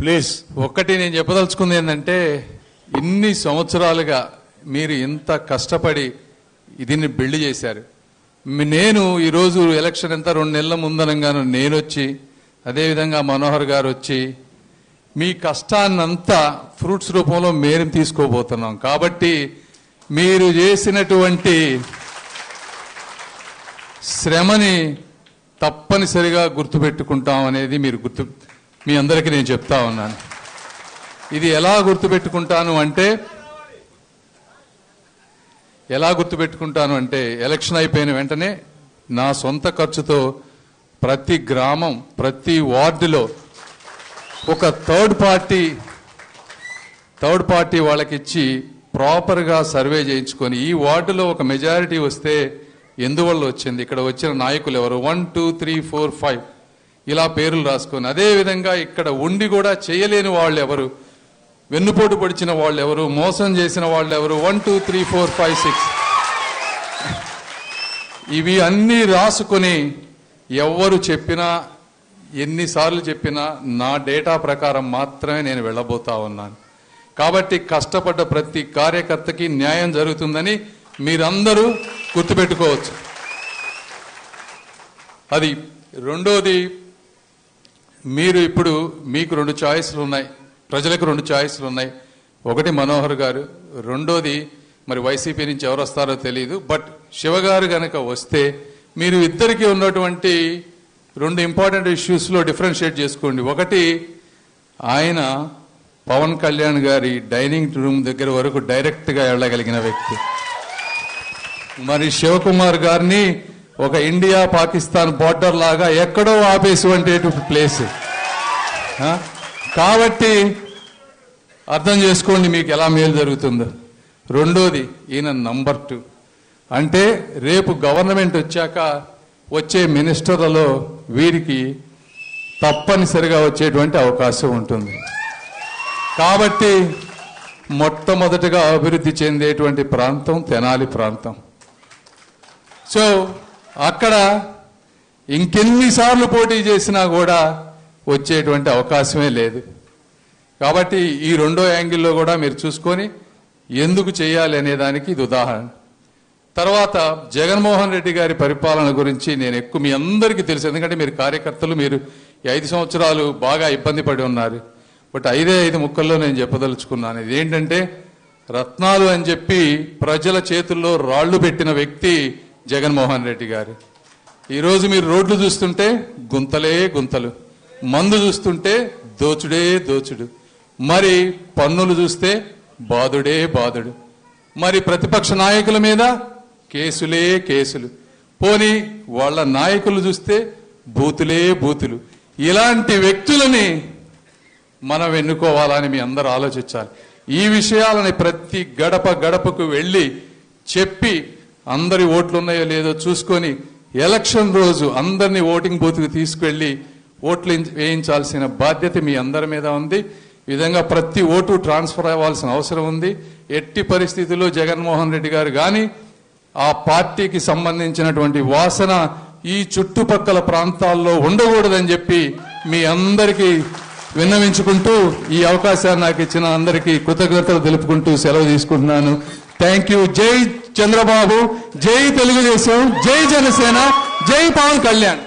Please. ఒక్కటి నేను చెప్పదలుచుకుంది ఏంటంటే, ఇన్ని సంవత్సరాలుగా మీరు ఇంత కష్టపడి దీన్ని బిల్డ్ చేశారు. నేను ఈరోజు ఎలక్షన్ ఎంత 2 నెలల ముందనంగాను నేను వచ్చి, అదేవిధంగా మనోహర్ గారు వచ్చి, మీ కష్టాన్నంతా ఫ్రూట్స్ రూపంలో మేము తీసుకోబోతున్నాం. కాబట్టి మీరు చేసినటువంటి శ్రమని తప్పనిసరిగా గుర్తుపెట్టుకుంటాం అనేది మీ అందరికీ నేను చెప్తా ఉన్నాను. ఇది ఎలా గుర్తుపెట్టుకుంటాను అంటే ఎలక్షన్ అయిపోయిన వెంటనే నా సొంత ఖర్చుతో ప్రతి గ్రామం, ప్రతి వార్డులో ఒక థర్డ్ పార్టీ వాళ్ళకిచ్చి ప్రాపర్గా సర్వే చేయించుకొని, ఈ వార్డులో ఒక మెజారిటీ వస్తే ఎందువల్ల వచ్చింది, ఇక్కడ వచ్చిన నాయకులు ఎవరు, 1 2 3 4 5 ఇలా పేర్లు రాసుకొని, అదేవిధంగా ఇక్కడ ఉండి కూడా చేయలేని వాళ్ళు ఎవరు, వెన్నుపోటు పొడిచిన వాళ్ళు ఎవరు, మోసం చేసిన వాళ్ళు ఎవరు, 1 2 3 4 5 6 ఇవి అన్నీ రాసుకొని ఎవరు చెప్పినా, ఎన్నిసార్లు చెప్పినా నా డేటా ప్రకారం మాత్రమే నేను వెళ్ళబోతా ఉన్నాను. కాబట్టి కష్టపడ్డ ప్రతి కార్యకర్తకి న్యాయం జరుగుతుందని మీరందరూ గుర్తుపెట్టుకోవచ్చు. అది. రెండోది, మీకు 2 చాయిస్లు ఉన్నాయి, ప్రజలకు 2 చాయిస్లు ఉన్నాయి. ఒకటి మనోహర్ గారు, రెండోది మరి వైసీపీ నుంచి ఎవరు వస్తారో తెలియదు. బట్ శివగారు గనక వస్తే మీరు ఇద్దరికి ఉన్నటువంటి 2 ఇంపార్టెంట్ ఇష్యూస్లో డిఫరెన్షియేట్ చేసుకోండి. ఒకటి, ఆయన పవన్ కళ్యాణ్ గారి డైనింగ్ రూమ్ దగ్గర వరకు డైరెక్ట్గా వెళ్ళగలిగిన వ్యక్తి. మరి శివకుమార్ గారిని ఒక ఇండియా పాకిస్తాన్ బార్డర్ లాగా ఎక్కడో ఆపేసివంటి ప్లేస్. కాబట్టి అర్థం చేసుకోండి మీకు ఎలా మేలు జరుగుతుందో. రెండోది, ఈయన నంబర్ 2. అంటే రేపు గవర్నమెంట్ వచ్చాక వచ్చే మినిస్టర్లలో వీరికి తప్పనిసరిగా వచ్చేటువంటి అవకాశం ఉంటుంది. కాబట్టి మొట్టమొదటిగా అభివృద్ధి చెందేటువంటి ప్రాంతం తెనాలి ప్రాంతం. సో అక్కడ ఇంకెన్నిసార్లు పోటీ చేసినా కూడా వచ్చేటువంటి అవకాశమే లేదు. కాబట్టి ఈ రెండో యాంగిల్లో కూడా మీరు చూసుకొని ఎందుకు చేయాలి అనే దానికి ఇది ఉదాహరణ. తర్వాత జగన్మోహన్ రెడ్డి గారి పరిపాలన గురించి నేను మీ అందరికీ తెలుసు, ఎందుకంటే మీరు కార్యకర్తలు, మీరు 5 సంవత్సరాలు బాగా ఇబ్బంది పడి ఉన్నారు. బట్ 5 ముక్కల్లో నేను చెప్పదలుచుకున్నాను. ఇదేంటంటే, రత్నాలు అని చెప్పి ప్రజల చేతుల్లో రాళ్లు పెట్టిన వ్యక్తి జగన్మోహన్ రెడ్డి గారు. ఈరోజు మీరు రోడ్లు చూస్తుంటే గుంతలే గుంతలు, మందు చూస్తుంటే దోచుడే దోచుడు, మరి పన్నులు చూస్తే బాదుడే బాదుడు, మరి ప్రతిపక్ష నాయకుల మీద కేసులే కేసులు, పోనీ వాళ్ళ నాయకులు చూస్తే బూతులే బూతులు. ఇలాంటి వ్యక్తులని మనం ఎన్నుకోవాలని మీ అందరూ ఆలోచించాలి. ఈ విషయాలని ప్రతి గడపకు వెళ్ళి చెప్పి, అందరి ఓట్లు ఉన్నాయో లేదో చూసుకొని ఎలక్షన్ రోజు అందరినీ ఓటింగ్ బూత్కి తీసుకువెళ్ళి ఓట్లు వేయించాల్సిన బాధ్యత మీ అందరి మీద ఉంది. ఈ విధంగా ప్రతి ఓటు ట్రాన్స్ఫర్ అవ్వాల్సిన అవసరం ఉంది. ఎట్టి పరిస్థితుల్లో జగన్మోహన్ రెడ్డి గారు కానీ ఆ పార్టీకి సంబంధించినటువంటి వాసన ఈ చుట్టుపక్కల ప్రాంతాల్లో ఉండకూడదని చెప్పి మీ అందరికీ విన్నవించుకుంటూ, ఈ అవకాశాన్ని నాకు ఇచ్చిన అందరికీ కృతజ్ఞతలు తెలుపుకుంటూ సెలవు తీసుకుంటున్నాను. Thank you. జై చంద్రబాబు, జై తెలుగుదేశం, జై జనసేన, జై పవన్ కళ్యాణ్.